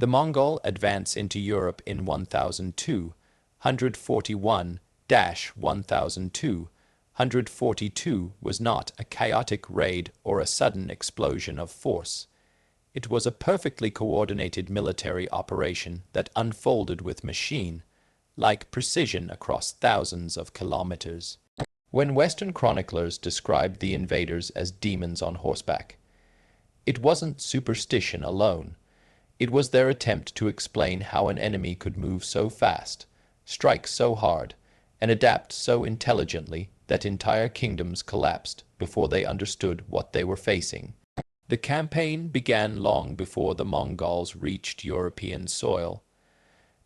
The Mongol advance into Europe in 1242 was not a chaotic raid or a sudden explosion of force. It was a perfectly coordinated military operation that unfolded with machine-like precision across thousands of kilometers. When Western chroniclers described the invaders as demons on horseback, it wasn't superstition alone. It was their attempt to explain how an enemy could move so fast, strike so hard, and adapt so intelligently that entire kingdoms collapsed before they understood what they were facing. The campaign began long before the Mongols reached European soil.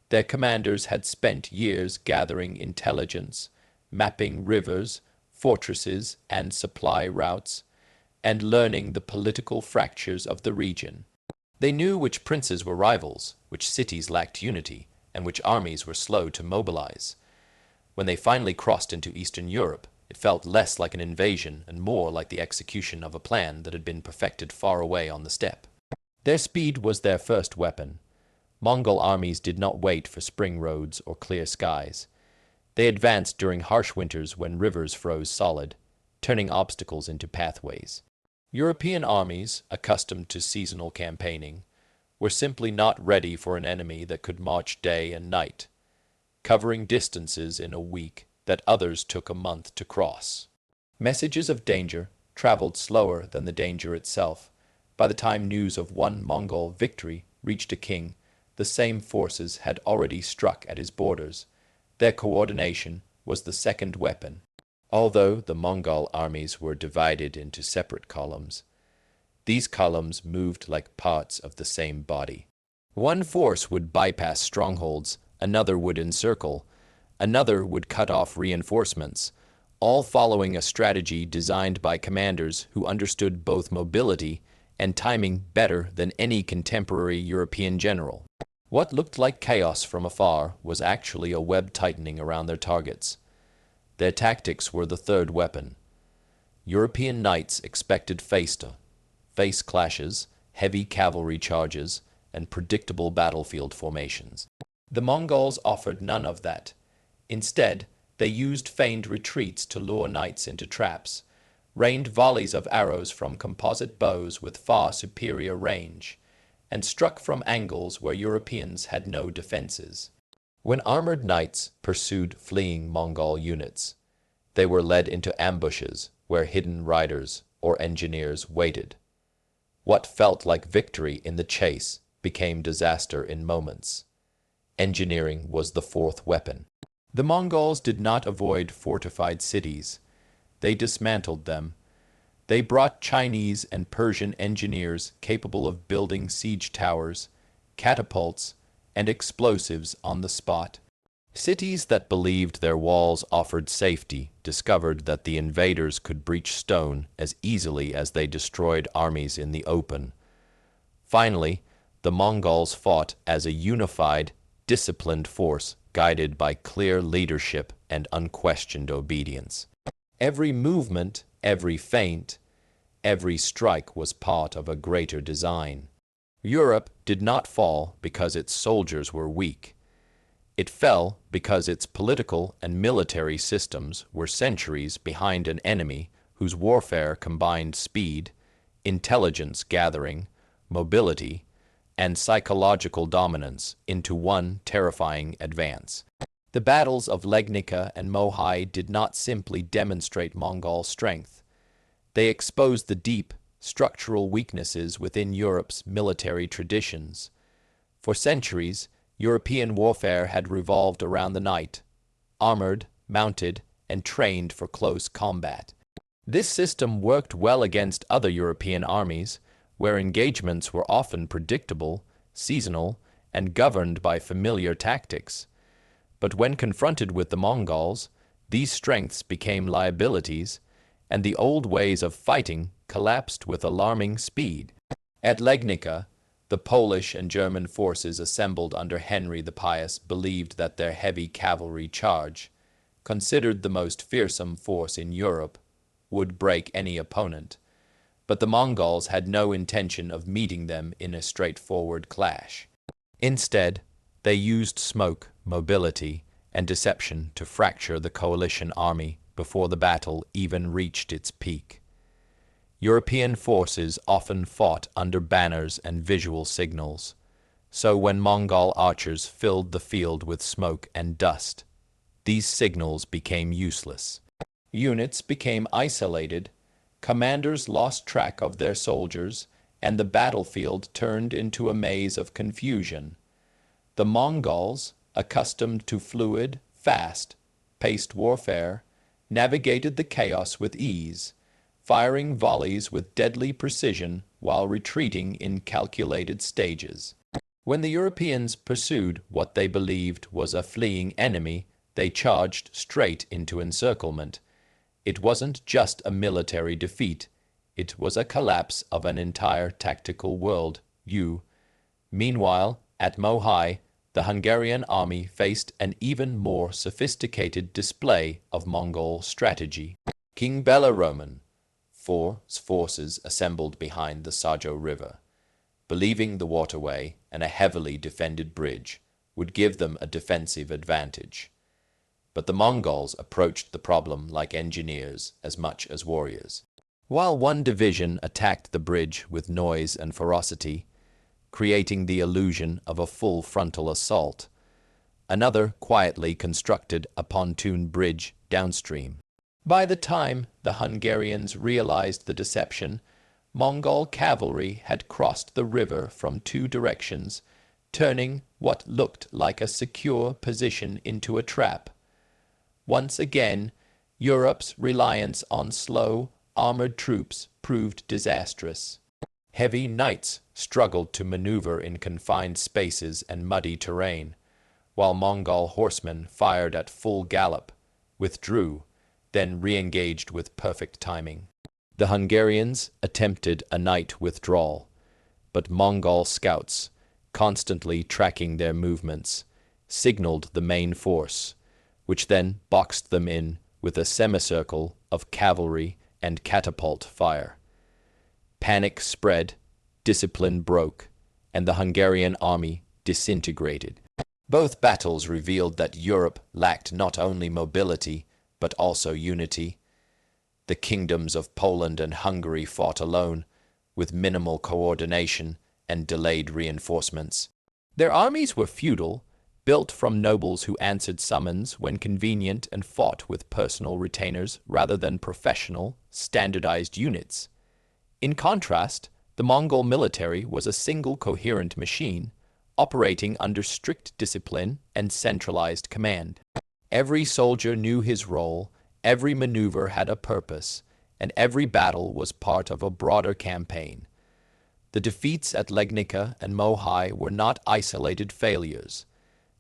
Their commanders had spent years gathering intelligence, mapping rivers, fortresses, and supply routes, and learning the political fractures of the region. They knew which princes were rivals, which cities lacked unity, and which armies were slow to mobilize. When they finally crossed into Eastern Europe, it felt less like an invasion and more like the execution of a plan that had been perfected far away on the steppe. Their speed was their first weapon. Mongol armies did not wait for spring roads or clear skies. They advanced during harsh winters when rivers froze solid, turning obstacles into pathways. European armies, accustomed to seasonal campaigning, were simply not ready for an enemy that could march day and night, covering distances in a week that others took a month to cross. Messages of danger traveled slower than the danger itself. By the time news of one Mongol victory reached a king, the same forces had already struck at his borders. Their coordination was the second weapon. Although the Mongol armies were divided into separate columns, these columns moved like parts of the same body. One force would bypass strongholds, another would encircle, another would cut off reinforcements, all following a strategy designed by commanders who understood both mobility and timing better than any contemporary European general. What looked like chaos from afar was actually a web tightening around their targets. Their tactics were the third weapon. European knights expected face clashes, heavy cavalry charges, and predictable battlefield formations. The Mongols offered none of that. Instead, they used feigned retreats to lure knights into traps, rained volleys of arrows from composite bows with far superior range, and struck from angles where Europeans had no defenses. When armored knights pursued fleeing Mongol units, they were led into ambushes where hidden riders or engineers waited. What felt like victory in the chase became disaster in moments. Engineering was the fourth weapon. The Mongols did not avoid fortified cities. They dismantled them. They brought Chinese and Persian engineers capable of building siege towers, catapults, and explosives on the spot. Cities that believed their walls offered safety discovered that the invaders could breach stone as easily as they destroyed armies in the open. Finally, the Mongols fought as a unified, disciplined force guided by clear leadership and unquestioned obedience. Every movement, every feint, every strike was part of a greater design. Europe did not fall because its soldiers were weak. It fell because its political and military systems were centuries behind an enemy whose warfare combined speed, intelligence gathering, mobility, and psychological dominance into one terrifying advance. The battles of Legnica and Mohyj did not simply demonstrate Mongol strength. They exposed the deep, structural weaknesses within Europe's military traditions. For centuries, European warfare had revolved around the knight, armored, mounted, and trained for close combat. This system worked well against other European armies, where engagements were often predictable, seasonal, and governed by familiar tactics. But when confronted with the Mongols, these strengths became liabilities, and the old ways of fighting collapsed with alarming speed. At Legnica, the Polish and German forces assembled under Henry the Pious believed that their heavy cavalry charge, considered the most fearsome force in Europe, would break any opponent. But the Mongols had no intention of meeting them in a straightforward clash. Instead, they used smoke, mobility, and deception to fracture the coalition army before the battle even reached its peak. European forces often fought under banners and visual signals, so when Mongol archers filled the field with smoke and dust, these signals became useless. Units became isolated, commanders lost track of their soldiers, and the battlefield turned into a maze of confusion. The Mongols, accustomed to fluid, fast-paced warfare, navigated the chaos with ease, firing volleys with deadly precision while retreating in calculated stages. When the Europeans pursued what they believed was a fleeing enemy, they charged straight into encirclement. It wasn't just a military defeat, it was a collapse of an entire tactical world. Meanwhile, at Mohyj, the Hungarian army faced an even more sophisticated display of Mongol strategy. King Belleroman forces assembled behind the Sajo River, believing the waterway and a heavily defended bridge would give them a defensive advantage. But the Mongols approached the problem like engineers as much as warriors. While one division attacked the bridge with noise and ferocity, creating the illusion of a full frontal assault, another quietly constructed a pontoon bridge downstream. By the time the Hungarians realized the deception, Mongol cavalry had crossed the river from two directions, turning what looked like a secure position into a trap. Once again, Europe's reliance on slow, armored troops proved disastrous. Heavy knights struggled to maneuver in confined spaces and muddy terrain, while Mongol horsemen fired at full gallop, withdrew, then re-engaged with perfect timing. The Hungarians attempted a night withdrawal, but Mongol scouts, constantly tracking their movements, signaled the main force, which then boxed them in with a semicircle of cavalry and catapult fire. Panic spread, discipline broke, and the Hungarian army disintegrated. Both battles revealed that Europe lacked not only mobility, but also unity. The kingdoms of Poland and Hungary fought alone, with minimal coordination and delayed reinforcements. Their armies were feudal, built from nobles who answered summons when convenient and fought with personal retainers rather than professional, standardized units. In contrast, the Mongol military was a single coherent machine, operating under strict discipline and centralized command. Every soldier knew his role, every maneuver had a purpose, and every battle was part of a broader campaign. The defeats at Legnica and Mohyj were not isolated failures.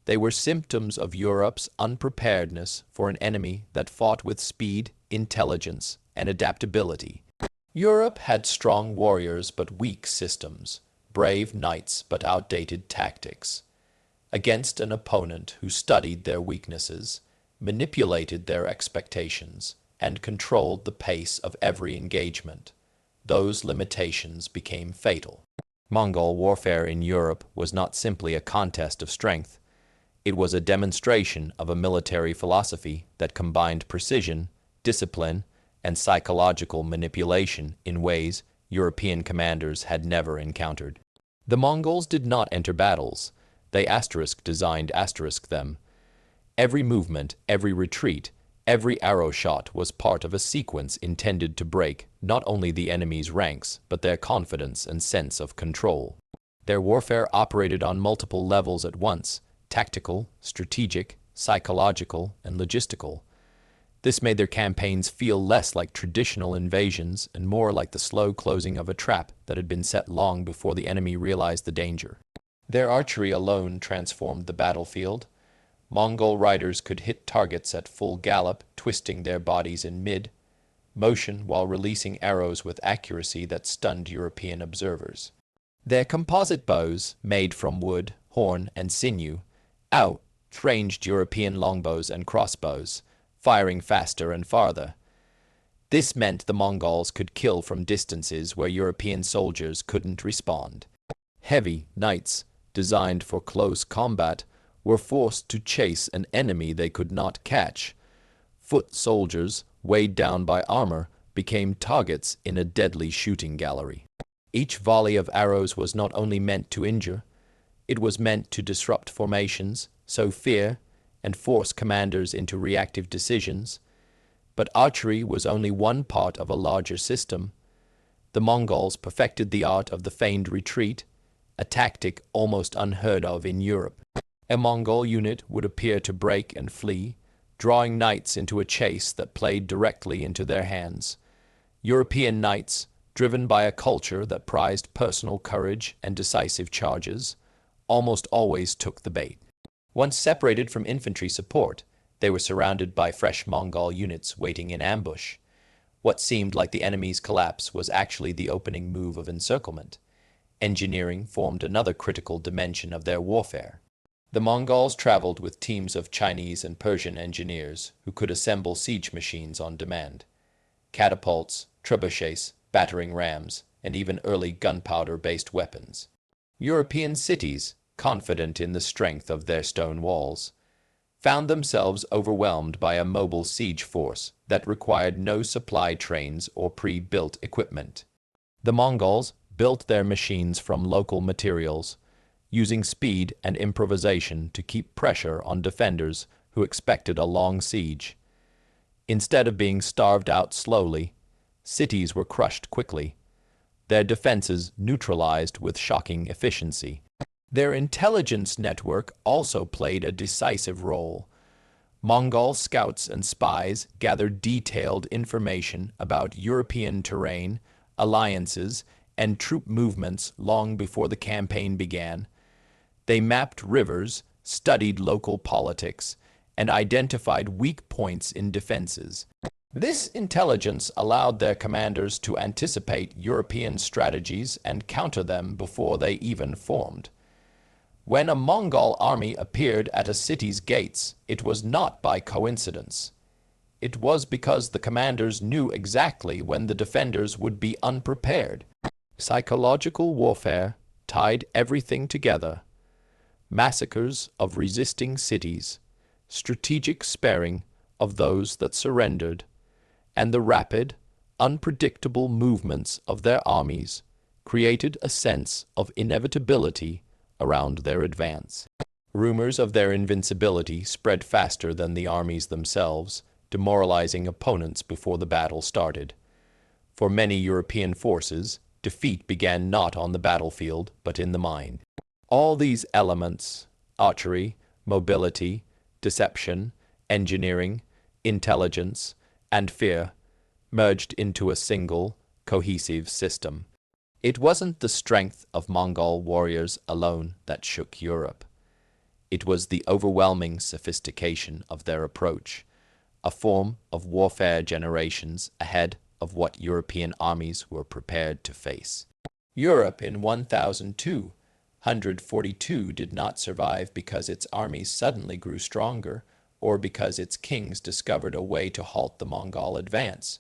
They were symptoms of Europe's unpreparedness for an enemy that fought with speed, intelligence, and adaptability. Europe had strong warriors but weak systems, brave knights but outdated tactics. Against an opponent who studied their weaknesses, manipulated their expectations, and controlled the pace of every engagement, those limitations became fatal. Mongol warfare in Europe was not simply a contest of strength. It was a demonstration of a military philosophy that combined precision, discipline, and psychological manipulation in ways European commanders had never encountered. The Mongols did not enter battles. They *designed them. Every movement, every retreat, every arrow shot was part of a sequence intended to break not only the enemy's ranks, but their confidence and sense of control. Their warfare operated on multiple levels at once: tactical, strategic, psychological, and logistical. This made their campaigns feel less like traditional invasions and more like the slow closing of a trap that had been set long before the enemy realized the danger. Their archery alone transformed the battlefield. Mongol riders could hit targets at full gallop, twisting their bodies in mid-motion while releasing arrows with accuracy that stunned European observers. Their composite bows, made from wood, horn, and sinew, out-ranged European longbows and crossbows, firing faster and farther. This meant the Mongols could kill from distances where European soldiers couldn't respond. Heavy knights, designed for close combat, were forced to chase an enemy they could not catch. Foot soldiers, weighed down by armor, became targets in a deadly shooting gallery. Each volley of arrows was not only meant to injure, it was meant to disrupt formations, sow fear, and force commanders into reactive decisions. But archery was only one part of a larger system. The Mongols perfected the art of the feigned retreat, a tactic almost unheard of in Europe. A Mongol unit would appear to break and flee, drawing knights into a chase that played directly into their hands. European knights, driven by a culture that prized personal courage and decisive charges, almost always took the bait. Once separated from infantry support, they were surrounded by fresh Mongol units waiting in ambush. What seemed like the enemy's collapse was actually the opening move of encirclement. Engineering formed another critical dimension of their warfare. The Mongols traveled with teams of Chinese and Persian engineers who could assemble siege machines on demand. Catapults, trebuchets, battering rams, and even early gunpowder-based weapons. European cities, confident in the strength of their stone walls, found themselves overwhelmed by a mobile siege force that required no supply trains or pre-built equipment. The Mongols built their machines from local materials, using speed and improvisation to keep pressure on defenders who expected a long siege. Instead of being starved out slowly, cities were crushed quickly, their defenses neutralized with shocking efficiency. Their intelligence network also played a decisive role. Mongol scouts and spies gathered detailed information about European terrain, alliances, and troop movements long before the campaign began. They mapped rivers, studied local politics, and identified weak points in defenses. This intelligence allowed their commanders to anticipate European strategies and counter them before they even formed. When a Mongol army appeared at a city's gates, it was not by coincidence. It was because the commanders knew exactly when the defenders would be unprepared. Psychological warfare tied everything together. Massacres of resisting cities, strategic sparing of those that surrendered, and the rapid, unpredictable movements of their armies created a sense of inevitability around their advance. Rumors of their invincibility spread faster than the armies themselves, demoralizing opponents before the battle started. For many European forces, defeat began not on the battlefield, but in the mind. All these elements, archery, mobility, deception, engineering, intelligence, and fear, merged into a single, cohesive system. It wasn't the strength of Mongol warriors alone that shook Europe. It was the overwhelming sophistication of their approach, a form of warfare generations ahead of what European armies were prepared to face. Europe in 1242 did not survive because its armies suddenly grew stronger or because its kings discovered a way to halt the Mongol advance.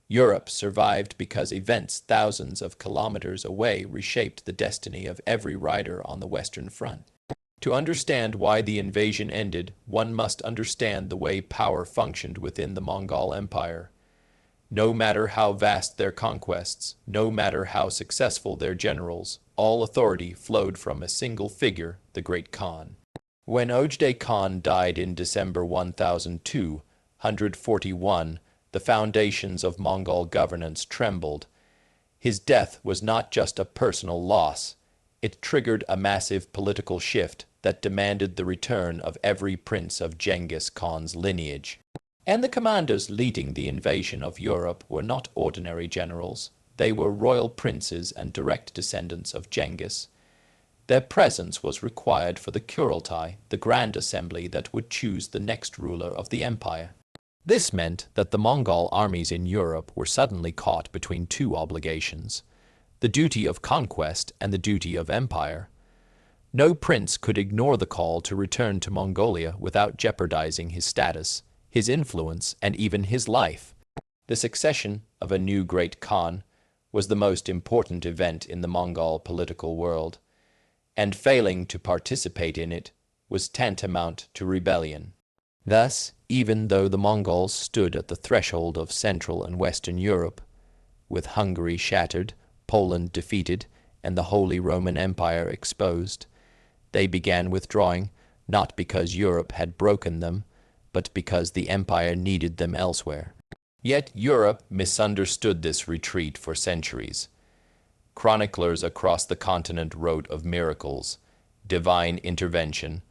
Europe survived because events thousands of kilometers away reshaped the destiny of every rider on the Western Front. To understand why the invasion ended, one must understand the way power functioned within the Mongol Empire. No matter how vast their conquests, no matter how successful their generals, all authority flowed from a single figure, the Great Khan. When Ojdai Khan died in December 1241, the foundations of Mongol governance trembled. His death was not just a personal loss. It triggered a massive political shift that demanded the return of every prince of Genghis Khan's lineage. And the commanders leading the invasion of Europe were not ordinary generals. They were royal princes and direct descendants of Genghis. Their presence was required for the Kurultai, the grand assembly that would choose the next ruler of the empire. This meant that the Mongol armies in Europe were suddenly caught between two obligations, the duty of conquest and the duty of empire. No prince could ignore the call to return to Mongolia without jeopardizing his status, his influence, and even his life. The succession of a new great Khan was the most important event in the Mongol political world. and failing to participate in it was tantamount to rebellion. Thus, even though the Mongols stood at the threshold of Central and Western Europe, with Hungary shattered, Poland defeated, and the Holy Roman Empire exposed, they began withdrawing, not because Europe had broken them, but because the empire needed them elsewhere. Yet Europe misunderstood this retreat for centuries. Chroniclers across the continent wrote of miracles, divine intervention,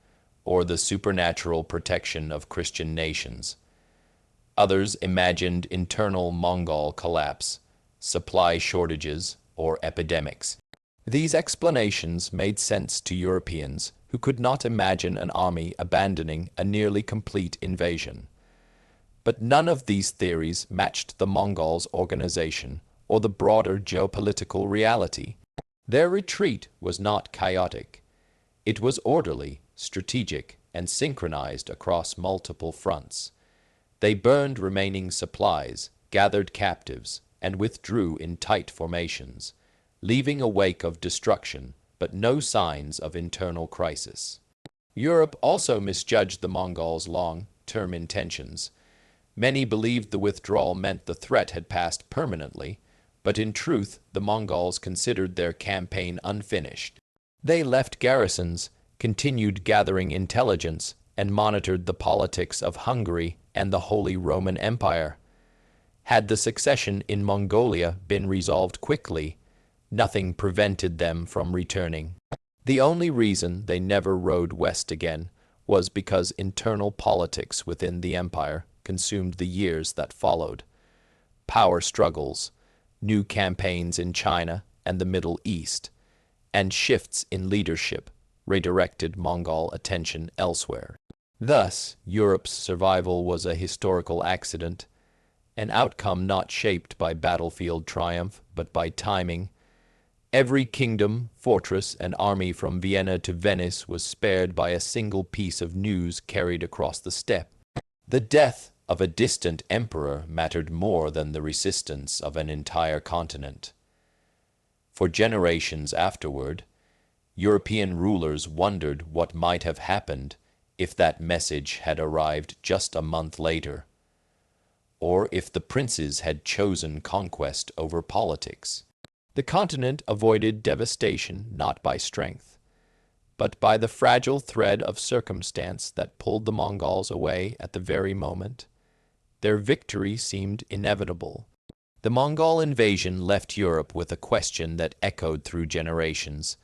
or the supernatural protection of Christian nations. Others imagined internal Mongol collapse, supply shortages, or epidemics. These explanations made sense to Europeans who could not imagine an army abandoning a nearly complete invasion. But none of these theories matched the Mongols' organization or the broader geopolitical reality. Their retreat was not chaotic. It was orderly, strategic, and synchronized across multiple fronts. They burned remaining supplies, gathered captives, and withdrew in tight formations, leaving a wake of destruction, but no signs of internal crisis. Europe also misjudged the Mongols' long-term intentions. Many believed the withdrawal meant the threat had passed permanently, but in truth, the Mongols considered their campaign unfinished. They left garrisons, continued gathering intelligence, and monitored the politics of Hungary and the Holy Roman Empire. Had the succession in Mongolia been resolved quickly, nothing prevented them from returning. The only reason they never rode west again was because internal politics within the empire consumed the years that followed. Power struggles, new campaigns in China and the Middle East, and shifts in leadership redirected Mongol attention elsewhere. Thus, Europe's survival was a historical accident, an outcome not shaped by battlefield triumph, but by timing. Every kingdom, fortress, and army from Vienna to Venice was spared by a single piece of news carried across the steppe. The death of a distant emperor mattered more than the resistance of an entire continent. For generations afterward, European rulers wondered what might have happened if that message had arrived just a month later, or if the princes had chosen conquest over politics. The continent avoided devastation not by strength, but by the fragile thread of circumstance that pulled the Mongols away at the very moment. Their victory seemed inevitable. The Mongol invasion left Europe with a question that echoed through generations.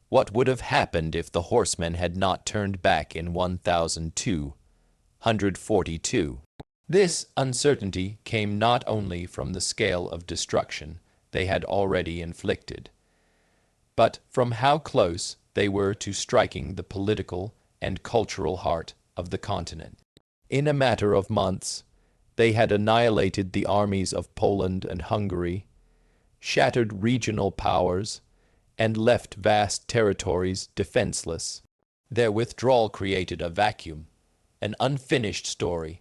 What would have happened if the horsemen had not turned back in 1242? This uncertainty came not only from the scale of destruction they had already inflicted, but from how close they were to striking the political and cultural heart of the continent. In a matter of months, they had annihilated the armies of Poland and Hungary, shattered regional powers, and left vast territories defenseless. Their withdrawal created a vacuum, an unfinished story,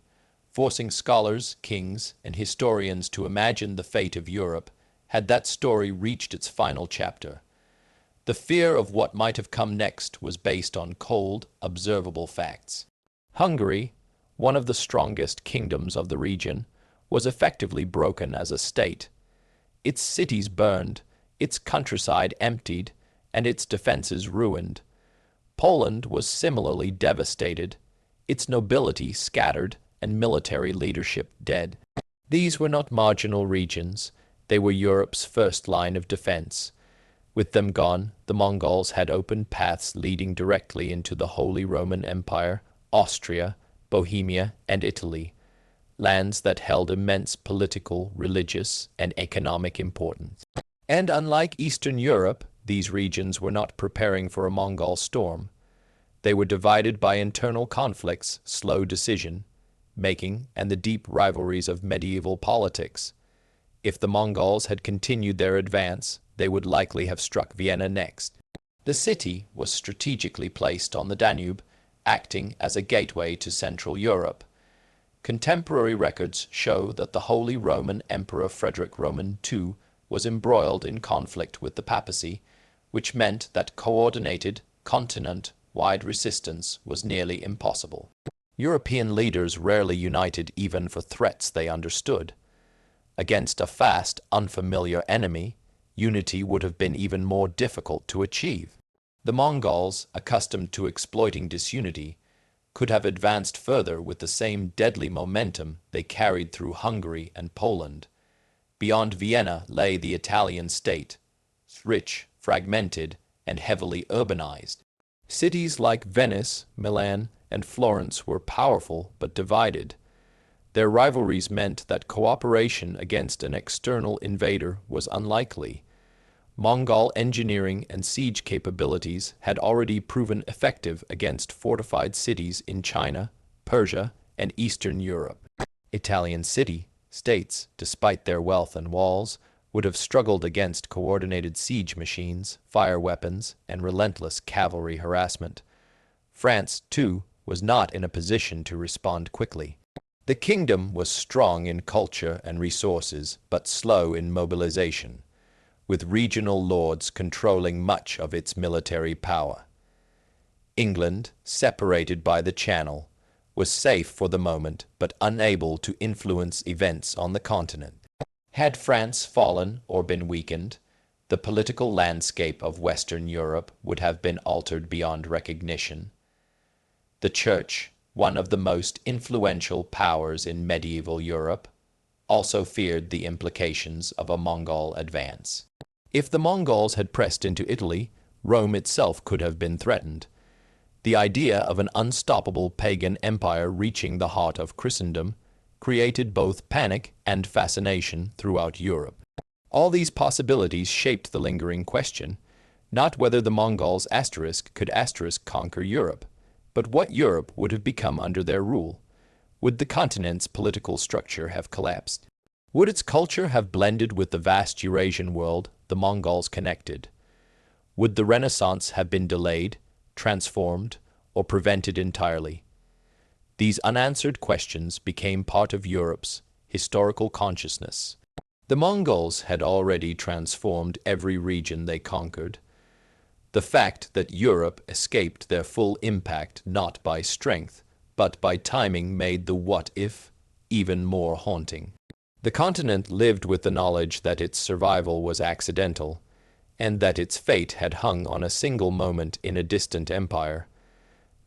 forcing scholars, kings, and historians to imagine the fate of Europe had that story reached its final chapter. The fear of what might have come next was based on cold, observable facts. Hungary, one of the strongest kingdoms of the region, was effectively broken as a state. Its cities burned, its countryside emptied, and its defenses ruined. Poland was similarly devastated, its nobility scattered, and military leadership dead. These were not marginal regions, they were Europe's first line of defense. With them gone, the Mongols had opened paths leading directly into the Holy Roman Empire, Austria, Bohemia, and Italy, lands that held immense political, religious, and economic importance. And unlike Eastern Europe, these regions were not preparing for a Mongol storm. They were divided by internal conflicts, slow decision-making, and the deep rivalries of medieval politics. If the Mongols had continued their advance, they would likely have struck Vienna next. The city was strategically placed on the Danube, acting as a gateway to Central Europe. Contemporary records show that the Holy Roman Emperor Frederick Roman II was embroiled in conflict with the papacy, which meant that coordinated, continent-wide resistance was nearly impossible. European leaders rarely united even for threats they understood. Against a vast, unfamiliar enemy, unity would have been even more difficult to achieve. The Mongols, accustomed to exploiting disunity, could have advanced further with the same deadly momentum they carried through Hungary and Poland. Beyond Vienna lay the Italian state, rich, fragmented, and heavily urbanized. Cities like Venice, Milan, and Florence were powerful but divided. Their rivalries meant that cooperation against an external invader was unlikely. Mongol engineering and siege capabilities had already proven effective against fortified cities in China, Persia, and Eastern Europe. Italian city-states, despite their wealth and walls, would have struggled against coordinated siege machines, fire weapons, and relentless cavalry harassment. France, too, was not in a position to respond quickly. The kingdom was strong in culture and resources, but slow in mobilization, with regional lords controlling much of its military power. England, separated by the Channel, was safe for the moment, but unable to influence events on the continent. Had France fallen or been weakened, the political landscape of Western Europe would have been altered beyond recognition. The Church, one of the most influential powers in medieval Europe, also feared the implications of a Mongol advance. If the Mongols had pressed into Italy, Rome itself could have been threatened. The idea of an unstoppable pagan empire reaching the heart of Christendom created both panic and fascination throughout Europe. All these possibilities shaped the lingering question, not whether the Mongols could conquer Europe, but what Europe would have become under their rule. Would the continent's political structure have collapsed? Would its culture have blended with the vast Eurasian world the Mongols connected? Would the Renaissance have been delayed, transformed, or prevented entirely? These unanswered questions became part of Europe's historical consciousness. The Mongols had already transformed every region they conquered. The fact that Europe escaped their full impact not by strength, but by timing made the what-if even more haunting. The continent lived with the knowledge that its survival was accidental, and that its fate had hung on a single moment in a distant empire.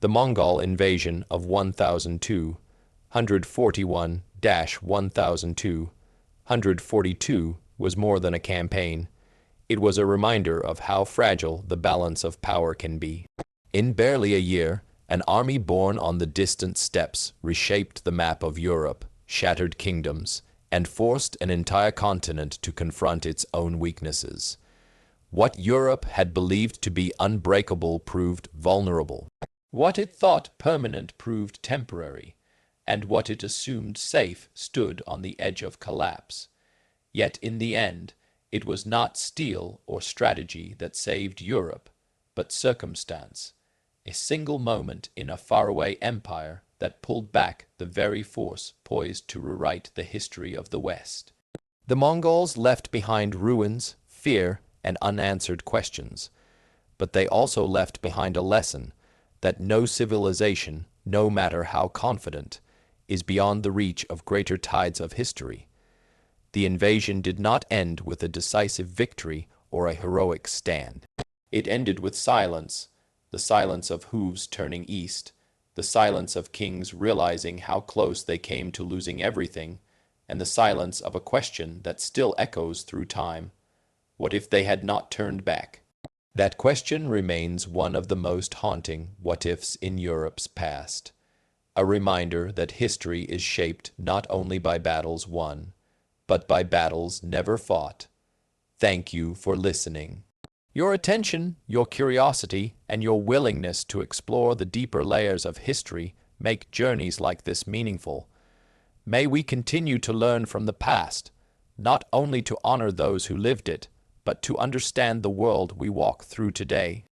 The Mongol invasion of 1241-1242 was more than a campaign. It was a reminder of how fragile the balance of power can be. In barely a year, an army born on the distant steppes reshaped the map of Europe, shattered kingdoms, and forced an entire continent to confront its own weaknesses. What Europe had believed to be unbreakable proved vulnerable. What it thought permanent proved temporary, and what it assumed safe stood on the edge of collapse. Yet in the end, it was not steel or strategy that saved Europe, but circumstance, a single moment in a faraway empire that pulled back the very force poised to rewrite the history of the West. The Mongols left behind ruins, fear, and unanswered questions, but they also left behind a lesson that no civilization, no matter how confident, is beyond the reach of greater tides of history. The invasion did not end with a decisive victory or a heroic stand. It ended with silence, the silence of hooves turning east, the silence of kings realizing how close they came to losing everything, and the silence of a question that still echoes through time. What if they had not turned back? That question remains one of the most haunting what-ifs in Europe's past, a reminder that history is shaped not only by battles won, but by battles never fought. Thank you for listening. Your attention, your curiosity, and your willingness to explore the deeper layers of history make journeys like this meaningful. May we continue to learn from the past, not only to honor those who lived it, but to understand the world we walk through today.